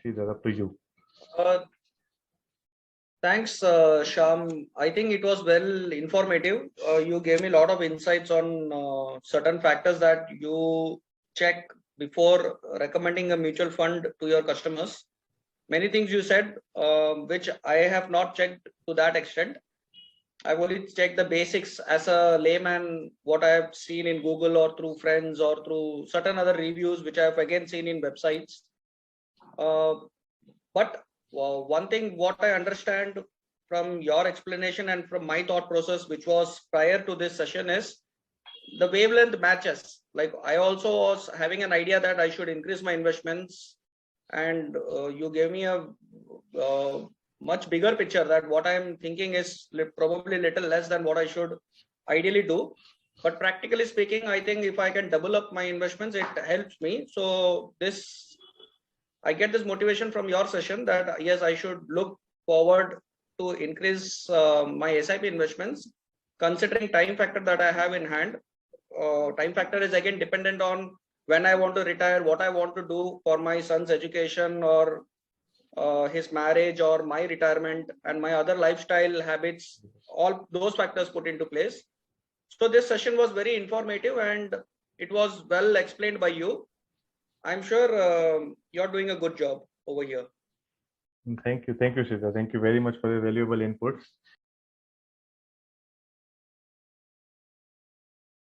Shridhar, up to you. Thanks, Shyam. I think it was well informative. You gave me a lot of insights on certain factors that you check before recommending a mutual fund to your customers. Many things you said, which I have not checked to that extent. I've only checked the basics as a layman, what I have seen in Google or through friends or through certain other reviews, which I have again seen in websites. But one thing, what I understand from your explanation and from my thought process, which was prior to this session, is the wavelength matches. Like I also was having an idea that I should increase my investments, and you gave me a much bigger picture that what I'm thinking is probably little less than what I should ideally do. But practically speaking, I think if I can double up my investments, it helps me. So this, I get this motivation from your session that yes, I should look forward to increase my SIP investments, considering time factor that I have in hand. Time factor is again dependent on when I want to retire, what I want to do for my son's education or his marriage or my retirement and my other lifestyle habits, all those factors put into place. So this session was very informative and it was well explained by you. I'm sure you're doing a good job over here. Thank you, Shridhar. Thank you very much for your valuable inputs.